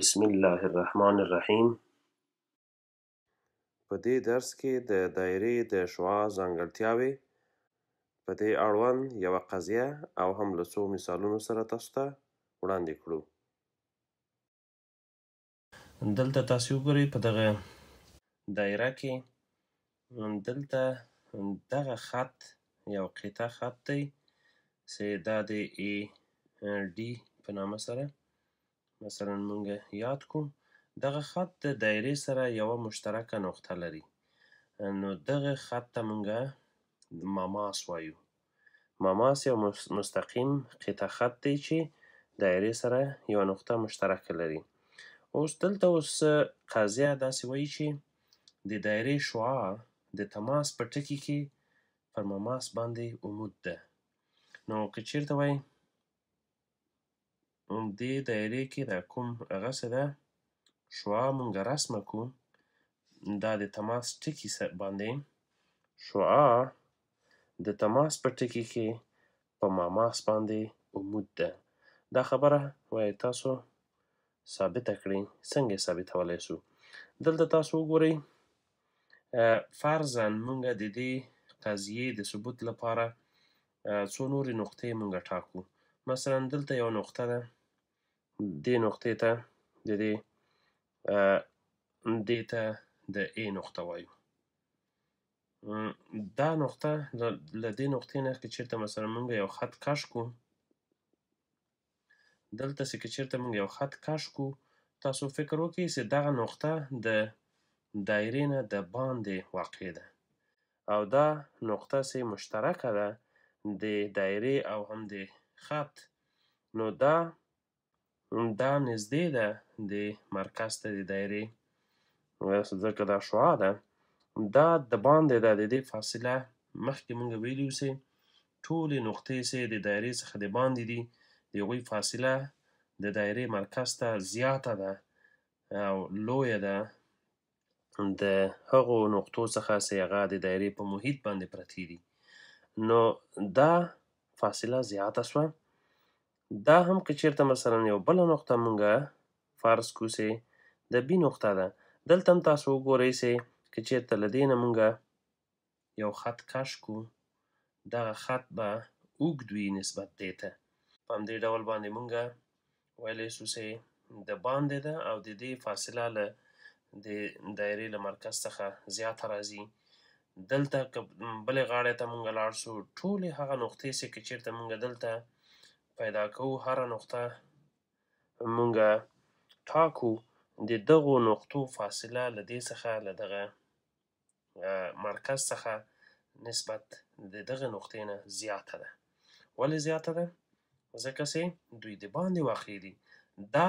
بسم الله الرحمن الرحیم. په دې درس کې د دایرې د شعاع ځانګړتیاوې په دې اړوند یوه قضیه او هم له څو مثالونو سره تاسو ته وړاندې کړو. دلته تاسو وګورئ په دغه دایره کې دلته دغه خط یو قطعه خط دی چې دا د ای ډي په نامه سره مثلا مونږ یاد کړو. دغه خط د دایرې سره یوه مشترکه نقطه لري، نو دغه خط ته مونږه ماماس وایو. ماماس یو مستقیم قطعه خط دی چې دایرې سره یوه نقطه مشترکه لري. اوس دلته قضیه داسې وایي چې د دایرې شعاع د تماس په ټکي کې پر ماماس باندې عمود ده. نو که چیرته وایي دې دایرې کې دا کوم هغه څه ده شعاع مونږ رسمه کړو، دا د تماس ټکي باندې شعاع د تماس په ټکي کې په ماماس باندې عمود ده. دا خبره وایي تاسو ثابته کړئ. څنګه یې ثابتولی شو؟ دلته تاسو وګورئ، فرضاً مونږ د دې قضیې د ثبوت لپاره څو نورې نقطې مونږ ټاکو. مثلا دلته یوه نقطه ده، دې نقطې ته دې ته د A نقطه وایو. دا نقطه له دې نقطې نه که چیرته مثلا مونږ یو خط کش کړو، دلته چې که چیرته مونږ یو خط کش کړو، تاسو فکر وکړئ چې دغه نقطه د دایرې نه د باندې واقع ده او دا نقطه چې مشترکه ده د دایرې او هم د خط، نو دا نږدې ده د مرکز ته د دایرې، ځکه دا شعاع ده، دا د باندې ده. د دې فاصله مخکې مونږ ویلي وو چې ټولې نقطې چې د دایرې څخه د باندې دي د هغوی فاصله د دایرې مرکز ته زیاته ده او لویه ده د هغو نقطو څخه چې هغه د دایرې په محیط باندې پرتې دي. نو دا فاصله زیاته شوه. دا هم که چیرته مثلا یو بله نقطه مونږه فرض کړو چې د بي نقطه ده، دلته هم تاسو وګورئ چې که چیرته له دې نه مونږه یو خط کش کړو، دغه خط به اوږد وي نسبت دې ته. په همدې ډول باندې مونږه ویلی شو چې د باندې ده او د دې فاصله له د دایرې له مرکز څخه زیاته راځي. دلته که بلې غاړې ته مونږ لاړ شو، ټولې هغه نقطې چې که چیرته مونږ دلته پیدا کوو، هره نقطه مونږه ټاکو، د دغو نقطو فاصله له دې څخه له دغه مرکز څخه نسبت د دغه نقطې نه زیاته ده. ولې زیاته ده؟ ځکه چې دوی د باندې واقع دي. دا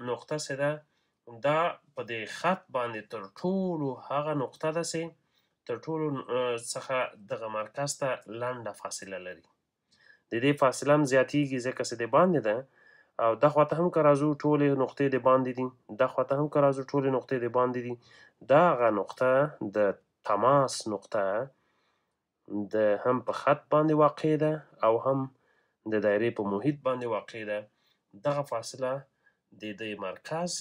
نقطه چې ده دا په دې خط باندې تر ټولو هغه نقطه ده چې تر ټولو څخه دغه مرکز ته لنډه فاصله لري. د دې فاصله هم زیاتیږي ځکه چې د باندې ده، او دا خواته هم که راځو ټولې نقطې د باندې دي، دا خواته هم که راځو ټولې نقطې د باندې دي. دغه نقطه د تماس نقطه د هم په خط باندې واقع ده او هم د دایرې په محیط باندې واقع ده. دغه فاصله د دې مرکز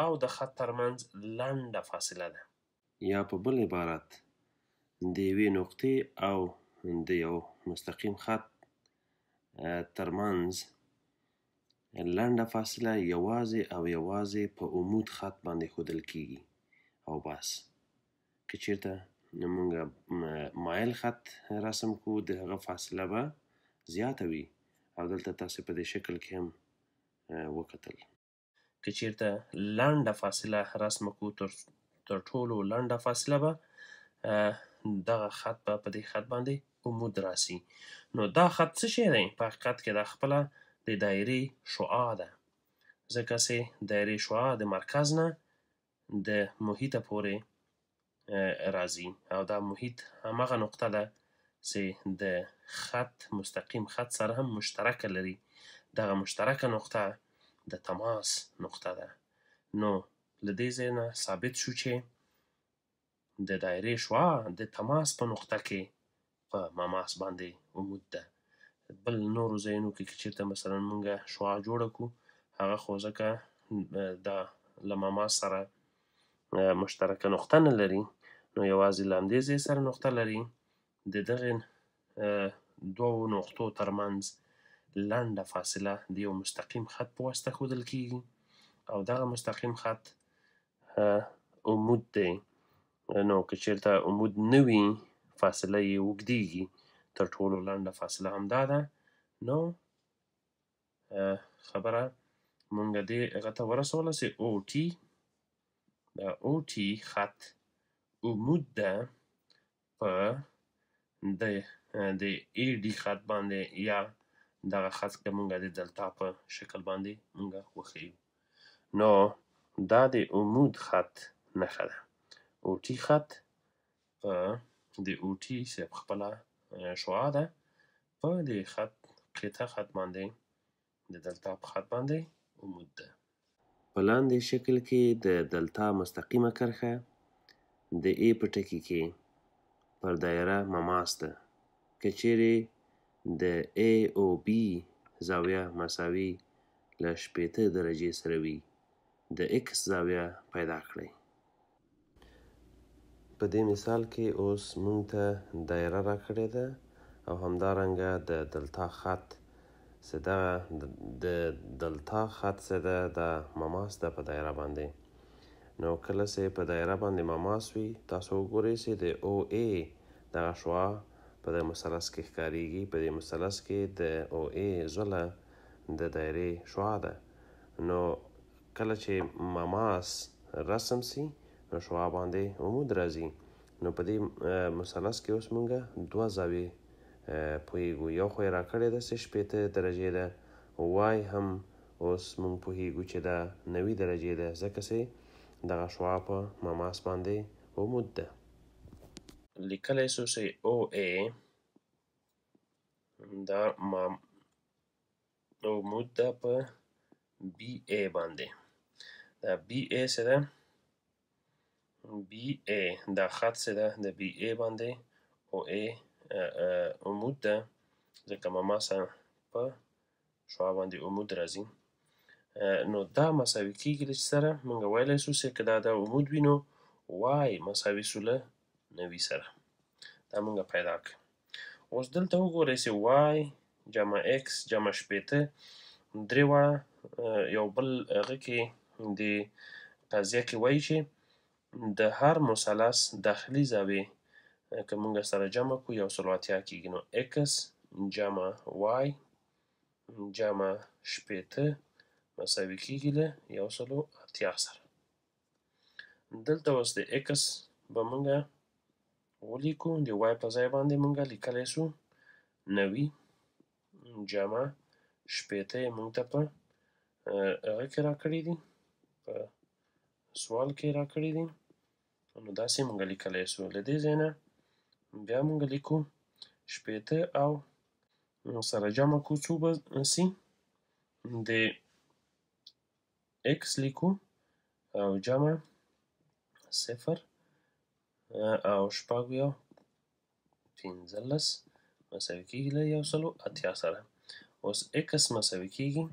او د خط ترمنځ لنډه فاصله ده، یا په بل عبارت د یوې نقطې او د یو مستقیم خط ترمنځ لنډه فاصله یوازې او یوازې په عمود خط باندې ښودل کیږي او بس. که چیرته مونږ مایل خط رسم کړو، د هغه فاصله به زیاته وي او دلته تاسو په دې شکل کې هم وکتل. که چیرته لنډه فاصله رسم کړو، تر ټولو لنډه فاصله به دغه خط به په دې خط باندې عمود راسي. نو دا خط څه شی دی؟ په حقیقت کې دا خپله د دایرې شعاع ده، ځکه چې دایرې شعاع د مرکز نه د محیطه پورې راځي او دا محیط همغه نقطه ده چې د خط مستقیم خط سره هم مشترکه لري. دغه مشترکه نقطه د تماس نقطه ده. نو له دې ځای نه ثابت شو چې د دایرې شعاع د تماس په نقطه کې په ماماس باندې عمود ده. بل نورو ځایونو کې که چیرته مثلا مونږ شعاع جوړه کړو، هغه خو ځکه دا له مماس سره مشترکه نقطه نه لري، نو یوازې له همدې ځای سره نقطه لري. د دغې دوو نقطو ترمنځ لنډه فاصله د یو مستقیم خط په واسطه ښودل کیږي او دغه مستقیم خط عمود دی. نو که چېرته عمود نه وي فاصله یې اوږدیږي، تر ټولو لنډه فاصله همدا ده. نو خبره مونږ دې هغه ته ورسوله چې او ټي دا او ټي خط عمود ده په د ای ډي خط باندې، یا دغه خط که مونږ د دلتا په شکل باندې مونږ وښیو. نو دا د عمود خط نښه ده. او ټي خط په د او ټي صاحب خپله شعاع ده، په د خط قطعه خط باندې د دلتا په خط باندې عمود ده. په لاندې شکل کې د دلتا مستقیمه کرښه د ای په ټکي کې پر دایره مماس ده. که چیرې د ای او بي زاویه مساوي له 80 درجې سره وي، د ایکس زاویه پیدا کړئ. په دې مثال کې اوس مونږ ته دایره راکړې ده او همدارنګه د دلتا خط چې دغه د دلتا خط چې ده دا مماس ده په دایره باندې. نو کله چې په دایره باندې مماس وي، تاسو وګورئ چې د او ای دغه شعاع په دې مثلث کې ښکاریږي. په دې مثلث کې د او ای زله د دایرې شعاع ده. نو کله چې مماس رسم سي، نو شعاع باندې عمود راځي. نو په دې مثلث کې اوس مونږه دوه زاویې پوهیږو. یو خو یې راکړې ده چې 80 درجې ده، وای هم اوس مونږ پوهیږو چې دا 90 درجې ده، ځکه چې دغه شعاع په مماس باندې عمود ده. لیکلی سو چې او ای دا عمود ده په بي ای باندې. دا بي ای څه ده؟ بي ای دا خط څه ده؟ د بي ای باندې او ای عمود ده، ځکه مماس په شعاع باندې عمود راځي. نو دا مساوي کیږي له سره مونږ ویلی سو چې که دا د عمود وي، نو وای مساوي سو له 90 سره. دا مونږ پیدا کړ. اوس دلته وګورئ چې وای جمع ایکس جمع 80 درې واړه یو بل هغه کې د قضیه کې وایي چې د هر مثلث داخلي زاویې که مونږ سره جمع کړو 180 کیږي. نو ایکس جمع وای جمع 80 مساوي کیږي له 180 سره. دلته اوس د ایکس به مونږ ولیکو، د وای په ځای باندې مونږ لیکلی سو 90 جمع 80 یې مونږ ته په هغه کې راکړي دي، په سوال کې راکړي دي. نو داسې مونږ لیکلی سو. له دې ځای نه بیا مونږ لیکو 80 او سره جمع کړو څو به سي؟ د ایکس لیکو او جمع 0 او شپږ یو 15 مساوي کیږي له 180 سره. اوس ایکس مساوي کیږي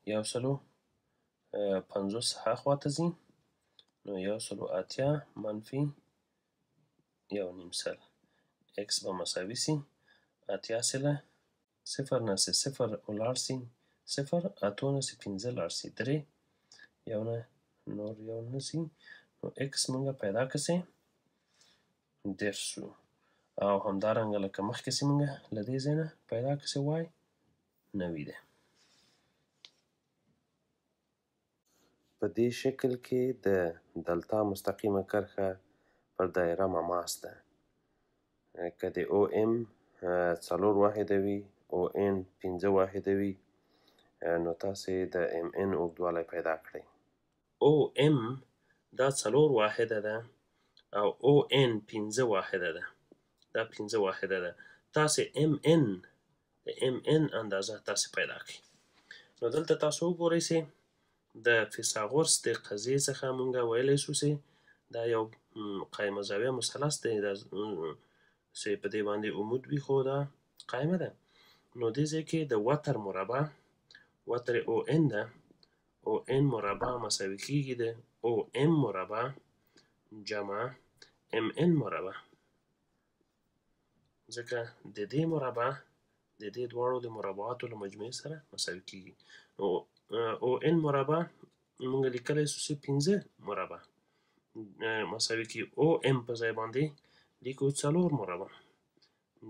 150 هاخوا ته ځي، نو 180 منفي 1/2 ایکس به مساوي سي 80 سي له 0 نه چې 0 ولاړ سي 0، 8 نه چې 15 لاړ سي 3، یو نه نور یو نه سي. نو ایکس مونږ پیدا کړه چې 10 سو. او همدارنګه لکه مخکې چې مونږ له دې ځای نه پیدا کړه چې وای 90 دی. په دې شکل کې د دلتا مستقیمه کرښه پر دایره مماس ده. که د او ام 4 واحده وي، او ان 5 واحده وي، نو تاسې د ام ان اوږدوالی پیدا کړئ. او ام دا 4 واحده ده او او ان 5 واحده ده. دا 5 واحده ده. تاسې ام ان د ام ان اندازه تاسې پیدا کړئ. نو دلته تاسو وګورئ چې د فیثاغورس د قضیې څخه مونږ ویلی سو چې دا یو قایمه زاویه مثلث دی چې په دې باندې عمود وي، خو دا قایمه ده. نو دې ځای کې د وتر مربع وتر او ان ده، او ان مربع مساوي کیږي د او ام مربع جمع ام ان مربع. ځکه د دې مربع د دې دواړو د مربعاتو له مجموعې سره مساوي کیږي. نو او ان مربع موږ لیکلی سو چې 5 مربع مساوي کیږي. او ام په ځای باندې لیکو 4 مربع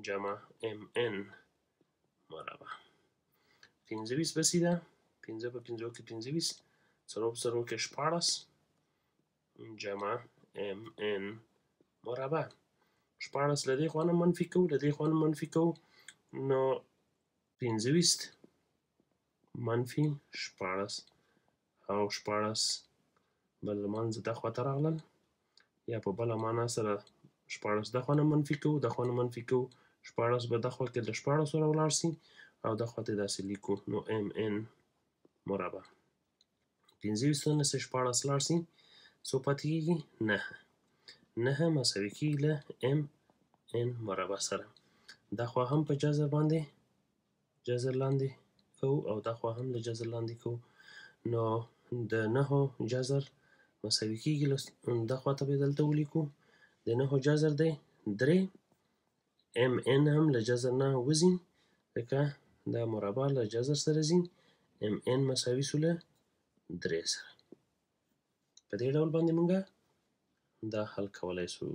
جمع ام ان مربع. 25 بسې ده. 5 په 5 کې 25 4 په 4 کې 14 جمع ام ان مربع. 14 له دې خوا نه منفي کوو له دې خوا نه منفي کوو نو 25 منفي 14 او 14 به له منځه دا خوا ته راغلل یا په بله معنا سره 14 دا خوا نه منفي کوو دا خوا نه منفي کوو 14 به دا خوا کې له 14 سره ولاړ سي او دا خوا ته داسې لیکو نو ام ان مربع. 25 نه 14 لاړ سي څو پاتې کېږي 9 مساوي کېږي له ام ان مربع سره. دا خوا هم په جذر باندې جذر لاندې کوو او دا خوا هم له جذر لاندې کوو نو د 9 جذر مساوي کېږي دا خوا ته به دلته ولیکو د 9 جذر دی 3 ام ان هم له جذر نه وځي ځکه دا مربع له جذر سره ځي ام ان مساوي سو له 3 سره. په دې ډول باندې موږ دا حل کولی سو.